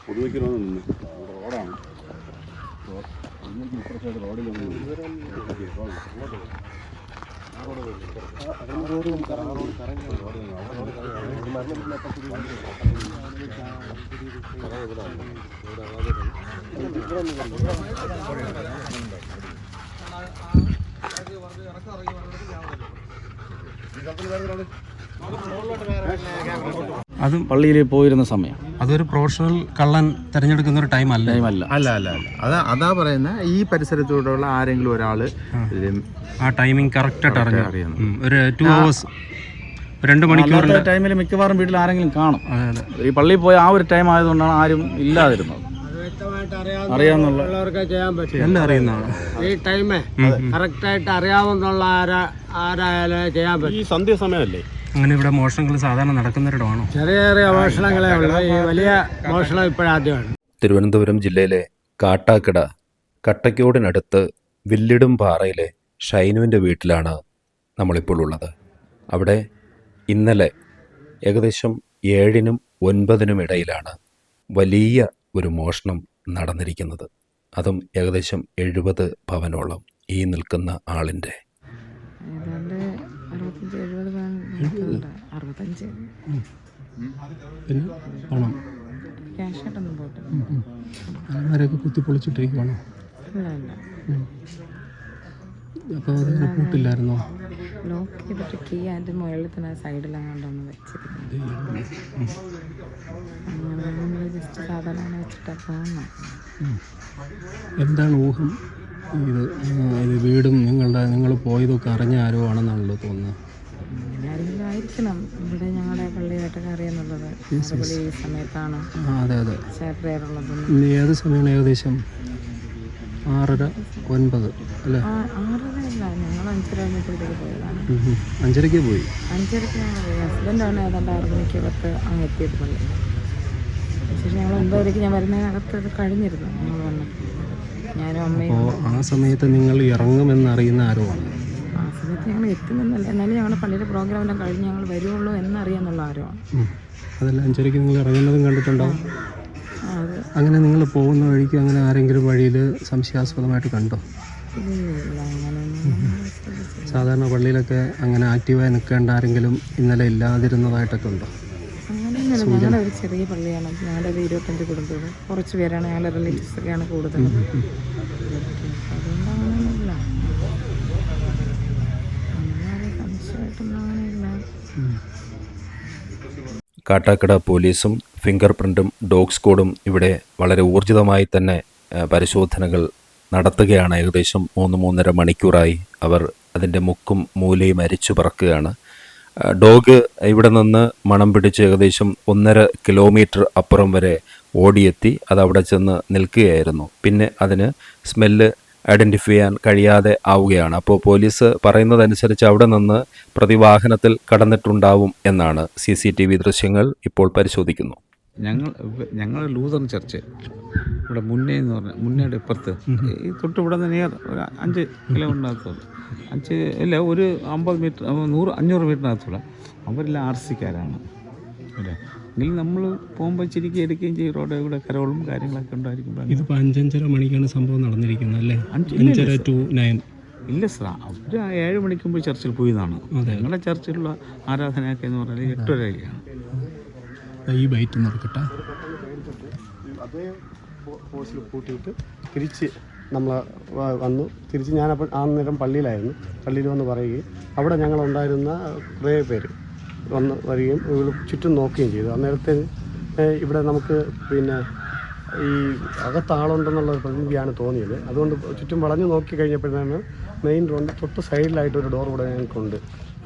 പൊതുവയ്ക്കലൊന്നും നിന്ന് റോഡാണ് ഇപ്പുറത്തെ റോഡിലൊന്നും അതും പള്ളിയിൽ പോയിരുന്ന സമയം. അതൊരു പ്രൊഫഷണൽ കള്ളൻ തിരഞ്ഞെടുക്കുന്ന ഒരു ടൈമല്ല. അതാ പറയുന്നത്. ഈ പരിസരത്തൂടെയുള്ള ആരെങ്കിലും ഒരാള് ആ ടൈമിംഗ് കറക്റ്റായിട്ട് അറിയാം. ഒരു 2 hours 2 മണിക്കൂറിന്റെ ടൈമിൽ മിക്കവാറും വീട്ടിൽ ആരെങ്കിലും കാണും. ഈ പള്ളിയിൽ പോയ ആ ഒരു ടൈം ആയതുകൊണ്ടാണ് ആരും ഇല്ലാതിരുന്നത്. അറിയാവുന്നവർക്ക് ചെയ്യാൻ പറ്റും. എല്ലാം അറിയുന്നതാണ്. ഈ ടൈമേ കറക്റ്റായിട്ട് അറിയാവുന്നുള്ള ആരായാലും ചെയ്യാൻ പറ്റും. ഈ സന്ധ്യ സമയമല്ലേ? അങ്ങനെ ഇവിടെ മോഷണങ്ങൾ സാധാരണ നടക്കുന്നവരിടമാണോ? ചെറിയ ചെറിയ മോഷണങ്ങളേ ഉള്ളൂ. ഈ വലിയ മോഷണം ഇപ്പോഴാദ്യമാണ്. തിരുവനന്തപുരം ജില്ലയിലെ കാട്ടാക്കട കട്ടയ്ക്കോടിനടുത്ത് വില്ലിടും പാറയിലെ ഷൈനുവിൻ്റെ വീട്ടിലാണ് നമ്മളിപ്പോൾ ഉള്ളത്. അവിടെ ഇന്നലെ ഏകദേശം 7-നും 9-നും ഇടയിലാണ് വലിയ ഒരു മോഷണം നടന്നിരിക്കുന്നത്. അതും ഏകദേശം 70 പവനോളം. ഈ നിൽക്കുന്ന ആളിൻ്റെ പണം ആരൊക്കെ കുത്തിപ്പൊളിച്ചിട്ടിരിക്കുവാണോ? അപ്പോൾ അത് റിപ്പോർട്ടില്ലായിരുന്നോ? ലോക്ക് ചെയ്തിട്ട് കീ അതിൻ്റെ മുകളിൽ തന്നെ സൈഡിലാകൊണ്ടാണ് വെച്ചിരിക്കുന്നത്. നമ്മൾ ജസ്റ്റ് സാധാരണ വെച്ചിട്ടാണ് പോകുന്നത്. എന്താണ് ഊഹം? ഇത് വീടും നിങ്ങൾ പോയതൊക്കെ അറിഞ്ഞ ആരോ ആണെന്നാണല്ലോ തോന്നുന്നത്. ആരെങ്കിലും ആയിരിക്കണം. ഇവിടെ ഞങ്ങളുടെ പള്ളിയായിട്ടൊക്കെ അറിയാന്നുള്ളത് അതുപോലെ ഈ സമയത്താണ്. അതെ അതെ, പ്രേയറുള്ളത്. ഏത് സമയമാണ്? ഏകദേശം 6:30, 9 അല്ലേ? 6:30 ഞങ്ങൾ 5:30 പോയതാണ്. 5:30 പോയി. 5:30 ഞങ്ങൾ പോയി. ഹസ്ബൻഡാണ് ഏതാണ്ട് 6 മണിക്കകത്ത് അങ്ങ് എത്തിയത് പള്ളി. ശേഷം ഞങ്ങൾ 9:00 ഞാൻ വരുന്നതിനകത്ത് അത് കഴിഞ്ഞിരുന്നു. ഞങ്ങൾ വന്നപ്പോൾ ഞാനും അമ്മയും. അപ്പോൾ ആ സമയത്ത് നിങ്ങൾ ഇറങ്ങുമെന്നറിയുന്ന ആരോ ആണ്? ആ സമയത്ത് ഞങ്ങൾ എത്തുമെന്നല്ല, എന്നാലും ഞങ്ങളുടെ പള്ളിയുടെ പ്രോഗ്രാം എല്ലാം കഴിഞ്ഞ് ഞങ്ങൾ വരുള്ളൂ എന്നറിയാന്നുള്ള ആരോ ആണ്. അതല്ല, 5:30 നിങ്ങൾ ഇറങ്ങുന്നതും കണ്ടിട്ടുണ്ടാവും. അങ്ങനെ നിങ്ങൾ പോകുന്ന വഴിക്ക് അങ്ങനെ ആരെങ്കിലും വഴിയിൽ സംശയാസ്പദമായിട്ട് കണ്ടോ? സാധാരണ പള്ളിയിലൊക്കെ അങ്ങനെ ആക്റ്റീവായി നിൽക്കേണ്ട ആരെങ്കിലും ഇന്നലെ ഇല്ലാതിരുന്നതായിട്ടൊക്കെ ഉണ്ടോ? അങ്ങനെയൊന്നുമില്ല. ഞങ്ങളുടെ ഒരു ചെറിയ പള്ളിയാണ്. ഞങ്ങളുടെ ഒരു 25 കുടുംബം, കുറച്ച് പേരാണ്. ഞങ്ങളുടെ റിലേറ്റീവ്സൊക്കെയാണ് കൂടുതൽ. അതുകൊണ്ട് അങ്ങനെയൊന്നുമില്ല. അങ്ങനെ സംശയമായിട്ടൊന്നും അങ്ങനെയില്ല. കാട്ടാക്കട പോലീസും ഫിംഗർ പ്രിൻറ്റും ഡോഗ് സ്ക്വാഡും ഇവിടെ വളരെ ഊർജിതമായി തന്നെ പരിശോധനകൾ നടത്തുകയാണ്. ഏകദേശം 3-3.5 മണിക്കൂറായി അവർ അതിൻ്റെ മുക്കും മൂലയും അരിച്ചു പറക്കുകയാണ്. ഡോഗ് ഇവിടെ നിന്ന് മണം പിടിച്ച് ഏകദേശം 1.5 കിലോമീറ്റർ അപ്പുറം വരെ ഓടിയെത്തി അതവിടെ ചെന്ന് നിൽക്കുകയായിരുന്നു. പിന്നെ അതിന് സ്മെല്ല് ഐഡൻറ്റിഫൈ ചെയ്യാൻ കഴിയാതെ ആവുകയാണ്. അപ്പോൾ പോലീസ് പറയുന്നതനുസരിച്ച് അവിടെ നിന്ന് പ്രതിവാഹനത്തിൽ കടന്നിട്ടുണ്ടാവും എന്നാണ്. CCTV ദൃശ്യങ്ങൾ ഇപ്പോൾ പരിശോധിക്കുന്നു. ഞങ്ങൾ ലൂതറൻ ചർച്ച് ഇവിടെ മുന്നേ എന്ന് പറഞ്ഞാൽ മുന്നേയുടെ ഇപ്പുറത്ത് ഈ തൊട്ട് ഇവിടെ നിന്ന് നിയർ ഒരു 5 കിലോമീറ്ററിനകത്തുള്ള 5 അല്ല ഒരു 50 മീറ്റർ 500 മീറ്ററിനകത്തുള്ള അവരെല്ലാം RC-ക്കാരാണ് അല്ലേ. എങ്കിലും നമ്മൾ പോകുമ്പോൾ ചിരിക്കുക എടുക്കുകയും ചെയ്യും. റോഡ് ഇവിടെ കരോളും കാര്യങ്ങളൊക്കെ ഉണ്ടായിരിക്കും. ഇതിപ്പോൾ 5:30 മണിക്കാണ് സംഭവം നടന്നിരിക്കുന്നത് അല്ലേ? 5:30 to 9 ഇല്ല സാർ, അവർ 7 മണിക്ക് മുമ്പ് ചർച്ചിൽ പോയതാണ്. ഞങ്ങളുടെ ചർച്ചിലുള്ള ആരാധനയൊക്കെ എന്ന് പറഞ്ഞാൽ 8 വരെയൊക്കെയാണ്. ഈ ബൈറ്റ് നടക്കട്ടെ. അതേ ഫോഴ്സിൽ കൂട്ടിയിട്ട് തിരിച്ച് നമ്മൾ വന്നു. തിരിച്ച് ഞാനപ്പോൾ ആ നേരം പള്ളിയിലായിരുന്നു. പള്ളിയിൽ വന്ന് പറയുകയും അവിടെ ഞങ്ങളുണ്ടായിരുന്ന കുറേ പേര് വന്ന് വരികയും ചുറ്റും നോക്കുകയും ചെയ്തു. അന്നേരത്തെ ഇവിടെ നമുക്ക് പിന്നെ ഈ അകത്താളുണ്ടെന്നുള്ളൊരു പ്രതിനിധിയാണ് തോന്നിയത്. അതുകൊണ്ട് ചുറ്റും വളഞ്ഞു നോക്കി കഴിഞ്ഞപ്പോഴാണ് മെയിൻ റോഡ് തൊട്ട് സൈഡിലായിട്ടൊരു ഡോർ കൂടെ ഞങ്ങൾക്കുണ്ട്.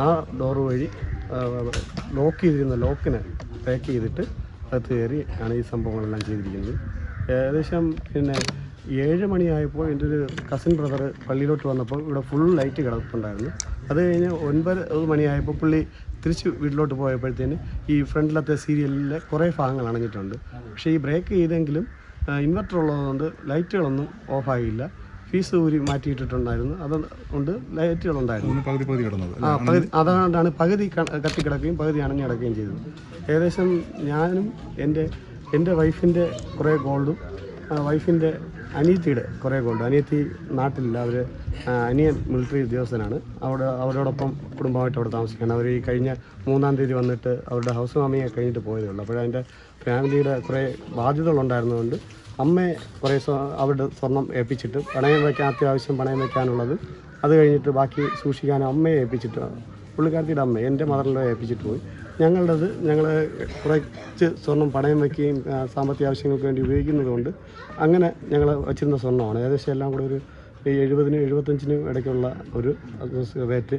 ആ ഡോർ വഴി ലോക്ക് ചെയ്തിരുന്ന ലോക്കിനെ ബ്രേക്ക് ചെയ്തിട്ട് അകത്ത് കയറി ആണ് ഈ സംഭവങ്ങളെല്ലാം ചെയ്തിരിക്കുന്നത്. ഏകദേശം പിന്നെ 7 മണിയായപ്പോൾ എൻ്റെ ഒരു കസിൻ ബ്രദർ പള്ളിയിലോട്ട് വന്നപ്പോൾ ഇവിടെ ഫുൾ ലൈറ്റ് കിടപ്പുണ്ടായിരുന്നു. അത് കഴിഞ്ഞ് 9 മണിയായപ്പോൾ പുള്ളി തിരിച്ച് വീട്ടിലോട്ട് പോയപ്പോഴത്തേന് ഈ ഫ്രണ്ടിലത്തെ സീരിയലിലെ കുറേ ഭാഗങ്ങൾ അണഞ്ഞിട്ടുണ്ട്. പക്ഷേ ഈ ബ്രേക്ക് ചെയ്തെങ്കിലും ഇൻവെർട്ടർ ഉള്ളതുകൊണ്ട് ലൈറ്റുകളൊന്നും ഓഫായില്ല. ഫീസ് ഊരി മാറ്റിയിട്ടിട്ടുണ്ടായിരുന്നു. അതുകൊണ്ട് ലൈറ്റുകളുണ്ടായിരുന്നു. അതുകൊണ്ടാണ് പകുതി കത്തിക്കിടക്കുകയും പകുതി അണഞ്ഞു കിടക്കുകയും ചെയ്തത്. ഏകദേശം ഞാനും എൻ്റെ എൻ്റെ വൈഫിൻ്റെ കുറേ ഗോൾഡും വൈഫിൻ്റെ അനിയത്തിയുടെ കുറേ ഗോൾഡ്. അനിയത്തി നാട്ടിലില്ല, അവർ അനിയൻ മിലിറ്ററി ഉദ്യോഗസ്ഥനാണ്. അവരോടൊപ്പം കുടുംബമായിട്ട് അവിടെ താമസിക്കുകയാണ്. അവർ ഈ കഴിഞ്ഞ 3-ാം തീയതി വന്നിട്ട് അവരുടെ ഹൗസ് വാമിങ് കഴിഞ്ഞിട്ട് പോയതേ ഉള്ളൂ. അപ്പോഴതിൻ്റെ ഫാമിലിയുടെ കുറേ ബാധ്യതകളുണ്ടായിരുന്നതുകൊണ്ട് അമ്മയെ കുറേ അവരുടെ സ്വർണം ഏൽപ്പിച്ചിട്ട് പണയം വയ്ക്കാൻ, അത്യാവശ്യം പണയം വയ്ക്കാനുള്ളത്, അത് കഴിഞ്ഞിട്ട് ബാക്കി സൂക്ഷിക്കാൻ അമ്മയെ ഏൽപ്പിച്ചിട്ട്, പുള്ളിക്കാരത്തിയുടെ അമ്മ എൻ്റെ മദറിലോ ഏൽപ്പിച്ചിട്ട് പോയി. ഞങ്ങൾ കുറച്ച് സ്വർണം പണയം വയ്ക്കുകയും സാമ്പത്തിക ആവശ്യങ്ങൾക്ക് വേണ്ടി ഉപയോഗിക്കുന്നത് അങ്ങനെ ഞങ്ങൾ വച്ചിരുന്ന സ്വർണ്ണമാണ്. ഏകദേശം എല്ലാം കൂടെ ഒരു 70-നും 75-നും ഇടയ്ക്കുള്ള ഒരു റേറ്റ്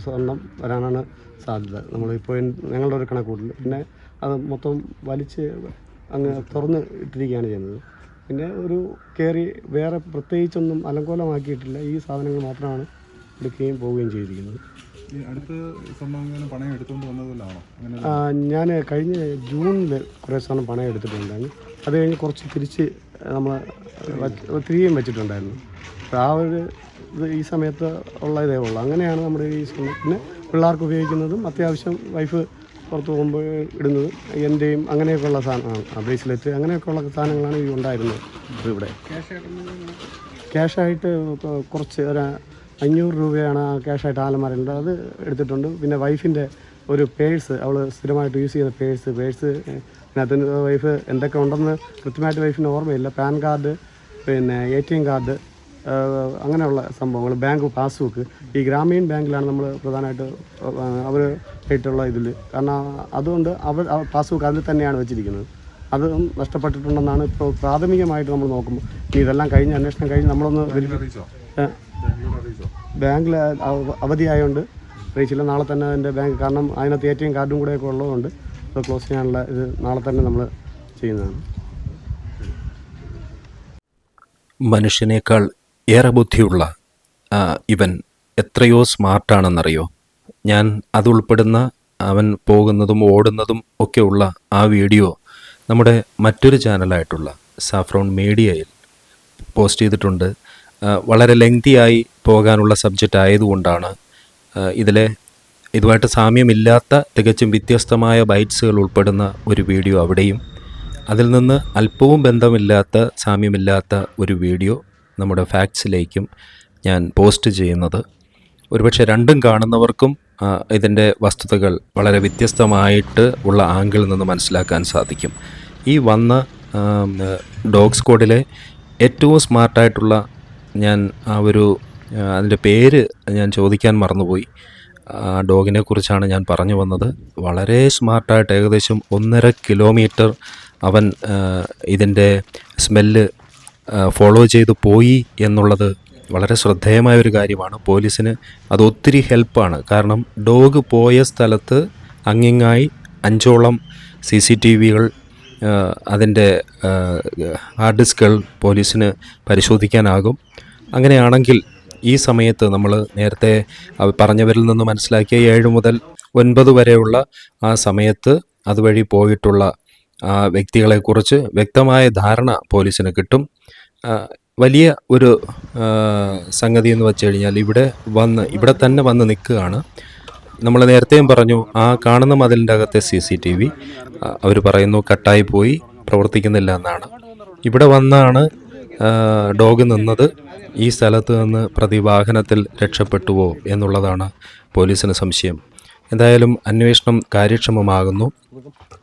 സ്വർണം വരാനാണ് സാധ്യത. നമ്മളിപ്പോൾ ഞങ്ങളുടെ ഒരു കണക്കൂട്ടിൽ. പിന്നെ അത് മൊത്തം വലിച്ച് അങ്ങ് തുറന്ന് ഇട്ടിരിക്കുകയാണ് ചെയ്യുന്നത്. പിന്നെ ഒരു കയറി വേറെ പ്രത്യേകിച്ചൊന്നും അലങ്കോലമാക്കിയിട്ടില്ല. ഈ സാധനങ്ങൾ മാത്രമാണ് എടുക്കുകയും പോവുകയും ചെയ്തിരിക്കുന്നത്. ഞാൻ കഴിഞ്ഞ ജൂണിൽ കുറേ സ്വർണ്ണം പണയം എടുത്തിട്ടുണ്ടായിരുന്നു. അത് കഴിഞ്ഞ് കുറച്ച് തിരിച്ച് നമ്മൾ തിരികെയും വെച്ചിട്ടുണ്ടായിരുന്നു. ആ ഒരു ഇത് ഈ സമയത്ത് ഉള്ള ഇതേ ഉള്ളൂ. അങ്ങനെയാണ് നമ്മുടെ ഈ സ്വർണ്ണം. പിന്നെ പിള്ളേർക്ക് ഉപയോഗിക്കുന്നതും അത്യാവശ്യം വൈഫ് പുറത്ത് പോകുമ്പോൾ ഇടുന്നതും എൻ്റെയും അങ്ങനെയൊക്കെയുള്ള സാധനമാണ്. ബ്രേസ്ലെറ്റ് അങ്ങനെയൊക്കെയുള്ള സാധനങ്ങളാണ് ഈ ഉണ്ടായിരുന്നത്. ഇവിടെ ക്യാഷായിട്ട് കുറച്ച് ഒരു 500 രൂപയാണ് ക്യാഷായിട്ട് ആലമാരുണ്ട്, അത് എടുത്തിട്ടുണ്ട്. പിന്നെ വൈഫിൻ്റെ ഒരു പേഴ്സ്, അവൾ സ്ഥിരമായിട്ട് യൂസ് ചെയ്യുന്ന പേഴ്സ് അതിനകത്ത് വൈഫ് എന്തൊക്കെ ഉണ്ടെന്ന് കൃത്യമായിട്ട് വൈഫിന് ഓർമ്മയില്ല. പാൻ കാർഡ്, പിന്നെ ATM കാർഡ്, അങ്ങനെയുള്ള സംഭവങ്ങൾ, ബാങ്ക് പാസ്ബുക്ക്. ഈ ഗ്രാമീൺ ബാങ്കിലാണ് നമ്മൾ പ്രധാനമായിട്ട് അവർ ആയിട്ടുള്ള ഇതിൽ. കാരണം അതുകൊണ്ട് അവർ പാസ്ബുക്ക് അതിൽ തന്നെയാണ് വെച്ചിരിക്കുന്നത്. അത് നഷ്ടപ്പെട്ടിട്ടുണ്ടെന്നാണ് ഇപ്പോൾ പ്രാഥമികമായിട്ട് നമ്മൾ നോക്കുമ്പോൾ. ഇതെല്ലാം കഴിഞ്ഞ് അന്വേഷണം കഴിഞ്ഞ് നമ്മളൊന്ന് ബാങ്കിൽ അവധിയായതുകൊണ്ട് അറിയിച്ചില്ല. നാളെ തന്നെ അതിൻ്റെ ബാങ്ക്, കാരണം അതിനകത്ത് ATM കാർഡും കൂടെയൊക്കെ ഉള്ളതുകൊണ്ട് അത് ക്ലോസ് ചെയ്യാനുള്ള ഇത് നാളെ തന്നെ നമ്മൾ ചെയ്യുന്നതാണ്. മനുഷ്യനേക്കാൾ ഏറെ ബുദ്ധിയുള്ള ഇവൻ എത്രയോ സ്മാർട്ടാണെന്നറിയോ? ഞാൻ അതുൾപ്പെടുന്ന അവൻ പോകുന്നതും ഓടുന്നതും ഒക്കെയുള്ള ആ വീഡിയോ നമ്മുടെ മറ്റൊരു ചാനലായിട്ടുള്ള സാഫ്രോൺ മീഡിയയിൽ പോസ്റ്റ് ചെയ്തിട്ടുണ്ട്. വളരെ ലെങ്തിയായി പോകാനുള്ള സബ്ജക്റ്റ് ആയതുകൊണ്ടാണ് ഇതുമായിട്ട് സാമ്യമില്ലാത്ത തികച്ചും വ്യത്യസ്തമായ ബൈറ്റ്സുകൾ ഉൾപ്പെടുന്ന ഒരു വീഡിയോ അവിടെയും, അതിൽ നിന്ന് അല്പവും ബന്ധമില്ലാത്ത സാമ്യമില്ലാത്ത ഒരു വീഡിയോ നമ്മുടെ ഫാക്ട്സിലേക്കും ഞാൻ പോസ്റ്റ് ചെയ്യുന്നത്. ഒരുപക്ഷെ രണ്ടും കാണുന്നവർക്കും ഇതിൻ്റെ വസ്തുതകൾ വളരെ വ്യത്യസ്തമായിട്ട് ഉള്ള ആംഗിളിൽ നിന്ന് മനസ്സിലാക്കാൻ സാധിക്കും. ഈ വന്ന ഡോഗ് സ്ക്വാഡിലെ ഏറ്റവും സ്മാർട്ടായിട്ടുള്ള, ഞാൻ അതിൻ്റെ പേര് ഞാൻ ചോദിക്കാൻ മറന്നുപോയി, ഡോഗിനെ കുറിച്ചാണ് ഞാൻ പറഞ്ഞു വന്നത്. വളരെ സ്മാർട്ടായിട്ട് ഏകദേശം 1.5 കിലോമീറ്റർ അവൻ ഇതിൻ്റെ സ്മെല്ല് ഫോളോ ചെയ്ത് പോയി എന്നുള്ളത് വളരെ ശ്രദ്ധേയമായ ഒരു കാര്യമാണ്. പോലീസിന് അത് ഒത്തിരി ഹെൽപ്പാണ്. കാരണം ഡോഗ് പോയ സ്ഥലത്ത് അങ്ങിങ്ങായി 5ഓളം CCTVകൾ, അതിൻ്റെ ഹാർഡ് ഡിസ്കുകൾ പോലീസിന് പരിശോധിക്കാനാകും. അങ്ങനെയാണെങ്കിൽ ഈ സമയത്ത് നമ്മൾ നേരത്തെ പറഞ്ഞവരിൽ നിന്ന് മനസ്സിലാക്കിയ 7 മുതൽ 9 വരെയുള്ള ആ സമയത്ത് അതുവഴി പോയിട്ടുള്ള ആ വ്യക്തികളെക്കുറിച്ച് വ്യക്തമായ ധാരണ പോലീസിന് കിട്ടും. വലിയ ഒരു സംഗതി എന്ന് വെച്ച് കഴിഞ്ഞാൽ ഇവിടെ തന്നെ വന്ന് നിൽക്കുകയാണ്. നമ്മൾ നേരത്തെയും പറഞ്ഞു, ആ കാണുന്ന മതിലിൻ്റെ അകത്തെ CCTV അവർ പറയുന്നു കട്ടായി പോയി, പ്രവർത്തിക്കുന്നില്ല എന്നാണ്. ഇവിടെ വന്നാണ് ഡോഗ് നിന്നത്. ഈ സ്ഥലത്ത് നിന്ന് പ്രതിവാഹനത്തിൽ രക്ഷപ്പെട്ടുവോ എന്നുള്ളതാണ് പോലീസിന് സംശയം. എന്തായാലും അന്വേഷണം കാര്യക്ഷമമാകുന്നു.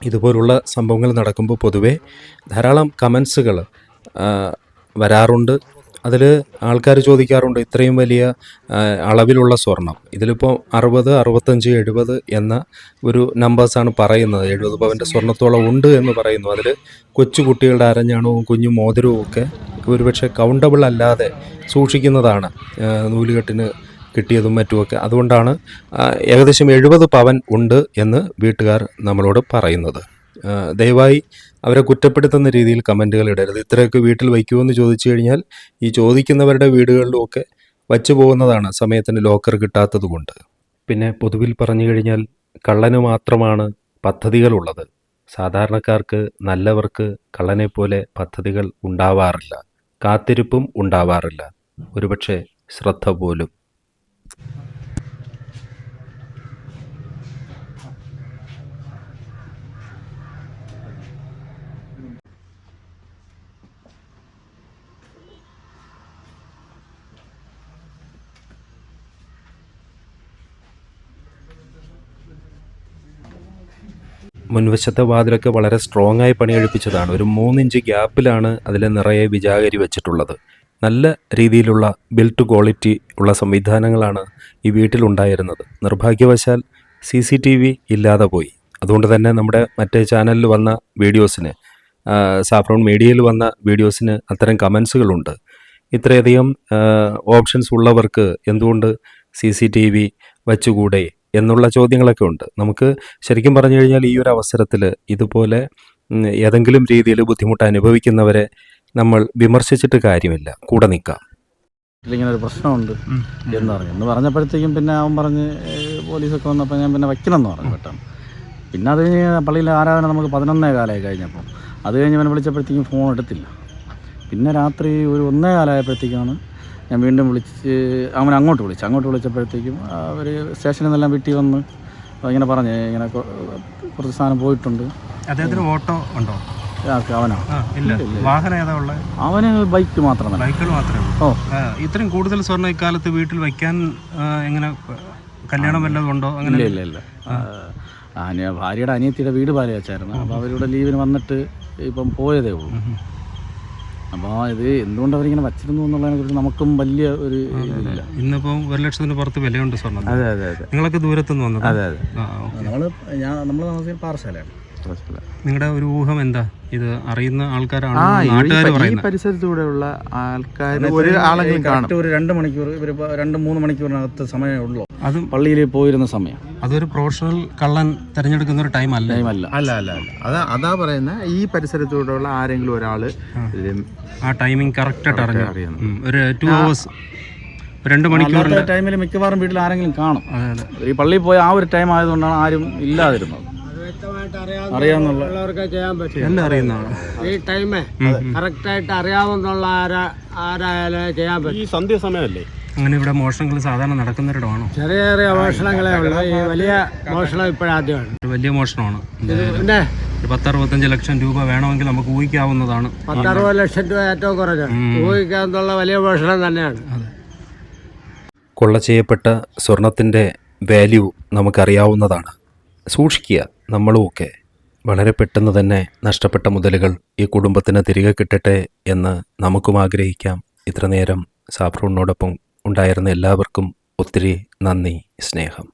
ഇതുപോലുള്ള സംഭവങ്ങൾ നടക്കുമ്പോൾ പൊതുവേ ധാരാളം കമൻസുകൾ വരാറുണ്ട്. അതിൽ ആൾക്കാർ ചോദിക്കാറുണ്ട്, ഇത്രയും വലിയ അളവിലുള്ള സ്വർണം, ഇതിലിപ്പോൾ 60, 65, 70 എന്ന ഒരു നമ്പേഴ്സാണ് പറയുന്നത്. 70 പവൻ്റെ സ്വർണ്ണത്തോളം ഉണ്ട് എന്ന് പറയുന്നു. അതിൽ കൊച്ചു കുട്ടികളുടെ അരഞ്ഞാണവും കുഞ്ഞു മോതിരവും ഒക്കെ ഒരുപക്ഷെ കൗണ്ടബിൾ അല്ലാതെ സൂക്ഷിക്കുന്നതാണ്, നൂലുകെട്ടിന് കിട്ടിയതും മറ്റുമൊക്കെ. അതുകൊണ്ടാണ് ഏകദേശം 70 പവൻ ഉണ്ട് എന്ന് വീട്ടുകാർ നമ്മളോട് പറയുന്നത്. ദയവായി അവരെ കുറ്റപ്പെടുത്തുന്ന രീതിയിൽ കമൻറ്റുകൾ ഇടരുത്. ഇത്രയൊക്കെ വീട്ടിൽ വയ്ക്കുമെന്ന് ചോദിച്ചു കഴിഞ്ഞാൽ ഈ ചോദിക്കുന്നവരുടെ വീടുകളിലുമൊക്കെ വച്ചു പോകുന്നതാണ്, സമയത്തിന് ലോക്കർ കിട്ടാത്തത് കൊണ്ട്. പിന്നെ പൊതുവിൽ പറഞ്ഞു കഴിഞ്ഞാൽ കള്ളന് മാത്രമാണ് പദ്ധതികളുള്ളത്. സാധാരണക്കാർക്ക്, നല്ലവർക്ക് കള്ളനെപ്പോലെ പദ്ധതികൾ ഉണ്ടാവാറില്ല, കാത്തിരിപ്പും ഉണ്ടാവാറില്ല, ഒരുപക്ഷെ ശ്രദ്ധ പോലും. മുൻവശത്തെ വാതിലൊക്കെ വളരെ സ്ട്രോങ് ആയി പണിയെടുപ്പിച്ചതാണ്. ഒരു 3 ഇഞ്ച് ഗ്യാപ്പിലാണ് അതിൽ നിറയെ വിജാഗരി വെച്ചിട്ടുള്ളത്. നല്ല രീതിയിലുള്ള ബിൽറ്റ് ക്വാളിറ്റി ഉള്ള സംവിധാനങ്ങളാണ് ഈ വീട്ടിലുണ്ടായിരുന്നത്. നിർഭാഗ്യവശാൽ CCTV ഇല്ലാതെ പോയി. അതുകൊണ്ട് തന്നെ നമ്മുടെ മറ്റേ ചാനലിൽ വന്ന വീഡിയോസിന്, സാഫ്രോൺ മീഡിയയിൽ വന്ന വീഡിയോസിന് അത്തരം കമൻസുകളുണ്ട്. ഇത്രയധികം ഓപ്ഷൻസ് ഉള്ളവർക്ക് എന്തുകൊണ്ട് CCTV വച്ചുകൂടെ എന്നുള്ള ചോദ്യങ്ങളൊക്കെ ഉണ്ട്. നമുക്ക് ശരിക്കും പറഞ്ഞു കഴിഞ്ഞാൽ ഈ ഒരു അവസരത്തിൽ ഇതുപോലെ ഏതെങ്കിലും രീതിയിൽ ബുദ്ധിമുട്ട് അനുഭവിക്കുന്നവരെ നമ്മൾ വിമർശിച്ചിട്ട് കാര്യമില്ല, കൂടെ നിൽക്കാം. ഇങ്ങനെ ഒരു പ്രശ്നമുണ്ട് എന്ന് പറഞ്ഞു. എന്ന് പറഞ്ഞപ്പോഴത്തേക്കും പിന്നെ അവൻ പറഞ്ഞ് പോലീസൊക്കെ വന്നപ്പോൾ ഞാൻ പിന്നെ വയ്ക്കണമെന്ന് പറഞ്ഞു പെട്ടെന്ന്. പിന്നെ അത് കഴിഞ്ഞ് പള്ളിയിലെ ആരാധന നമുക്ക് 11 കാലമായി കഴിഞ്ഞപ്പോൾ അത് കഴിഞ്ഞ് അവനെ വിളിച്ചപ്പോഴത്തേക്കും ഫോൺ എടുത്തില്ല. പിന്നെ രാത്രി ഒരു 1 കാലമായപ്പോഴത്തേക്കാണ് ഞാൻ വീണ്ടും വിളിച്ച് അവൻ അങ്ങോട്ട് വിളിച്ചപ്പോഴത്തേക്കും അവർ സ്റ്റേഷനിൽ നിന്നെല്ലാം വീട്ടിൽ വന്ന് ഇങ്ങനെ പറഞ്ഞ് ഇങ്ങനെ കുറച്ച് സാധനം പോയിട്ടുണ്ട്. അദ്ദേഹത്തിന് ഓട്ടോ ഉണ്ടോ? അവനോ? ഇല്ല. വാഹനം ഏതാ ഉള്ളത്? അവന് ബൈക്ക് മാത്രം. ബൈക്കുകൾ മാത്രമേ ഉള്ളൂ. ഇത്രയും കൂടുതൽ സ്വർണ്ണം ഇക്കാലത്ത് വീട്ടിൽ വയ്ക്കാൻ എങ്ങനെ, കല്യാണം വല്ലതും ഉണ്ടോ? അങ്ങനെ ഇല്ല. ഭാര്യയുടെ അനിയത്തിയുടെ വീട് പാല് വെച്ചായിരുന്നു. അപ്പോൾ അവരുടെ ലീവിന് വന്നിട്ട് ഇപ്പം പോയതേ ഉള്ളൂ. അപ്പോൾ ഇത് എന്തുകൊണ്ട് അവരിങ്ങനെ വച്ചിരുന്നു എന്നുള്ളതിനെ കുറിച്ച് നമുക്കും വലിയ ഒരു ഇതില്ല. ഇന്നിപ്പോൾ 1 ലക്ഷത്തിന് പുറത്ത് വിലയുണ്ട് സ്വർണ്ണം. അതെ. നിങ്ങളൊക്കെ ദൂരത്തുനിന്ന് വന്നത്? അതെ. നമ്മൾ താമസിക്കുന്ന പാറശാലയാണ്. നിങ്ങളുടെ ഒരു ഊഹം എന്താ? ഇത് അറിയുന്ന ആൾക്കാരാണ്, ഈ പരിസരത്തൂടെയുള്ള ആൾക്കാർ ഒരാളെങ്കിലും കാണും. ഒരു 2 മണിക്കൂർ, ഇവർ 2-3 മണിക്കൂറിനകത്ത് സമയമേ ഉള്ളൂ. അതും പള്ളിയിൽ പോയിരുന്ന സമയം. അതൊരു പ്രൊഫഷണൽ കള്ളൻ തിരഞ്ഞെടുക്കുന്ന ഒരു ടൈം അല്ല. അതാ പറയുന്നത്. ഈ പരിസരത്തൂടെയുള്ള ആരെങ്കിലും ഒരാൾ ആ ടൈമിംഗ് കറക്റ്റായിട്ട് അറിയുന്നു. ഒരു 2 hours 2 മണിക്കൂറിൻ്റെ ടൈമിൽ മിക്കവാറും വീട്ടിൽ ആരെങ്കിലും കാണും. ഈ പള്ളിയിൽ പോയ ആ ഒരു ടൈം ആയതുകൊണ്ടാണ് ആരും ഇല്ലാതിരുന്നത്. അറിയാവുന്നവർക്ക് ചെയ്യാൻ പറ്റും. എല്ലാം അറിയുന്നതാണ്. ഈ ടൈമേ കറക്റ്റായിട്ട് അറിയാവുന്നുള്ള ആരായാലും ചെയ്യാൻ പറ്റും. ഈ സന്ധ്യാസമയമല്ലേ? അങ്ങനെ ഇവിടെ മോഷണങ്ങൾ സാധാരണ നടക്കുന്നവരിടമാണോ? ചെറിയ മോഷണങ്ങളേ ഉള്ളൂ. ഈ വലിയ മോഷണം ഇപ്പോഴാദ്യമാണ്. ഒരു വലിയ മോഷണമാണ്. പിന്നെ 10-65 ലക്ഷം രൂപ വേണമെങ്കിൽ നമുക്ക് ഊഹിക്കാവുന്നതാണ്. 10-60 ലക്ഷം രൂപ ഏറ്റവും കുറഞ്ഞ ഊഹിക്കാവുന്ന വലിയ മോഷണം തന്നെയാണ്. കൊള്ള ചെയ്യപ്പെട്ട സ്വർണത്തിൻ്റെ വാല്യൂ നമുക്കറിയാവുന്നതാണ്. സൂക്ഷിക്കുക. നമ്മളുമൊക്കെ വളരെ പെട്ടെന്ന് തന്നെ നഷ്ടപ്പെട്ട മുതലുകൾ ഈ കുടുംബത്തിന് തിരികെ കിട്ടട്ടെ എന്ന് നമുക്കും ആഗ്രഹിക്കാം. ഇത്ര നേരം സാഫ്രോണിനോടൊപ്പം ഉണ്ടായിരുന്ന എല്ലാവർക്കും ഒത്തിരി നന്ദി, സ്നേഹം.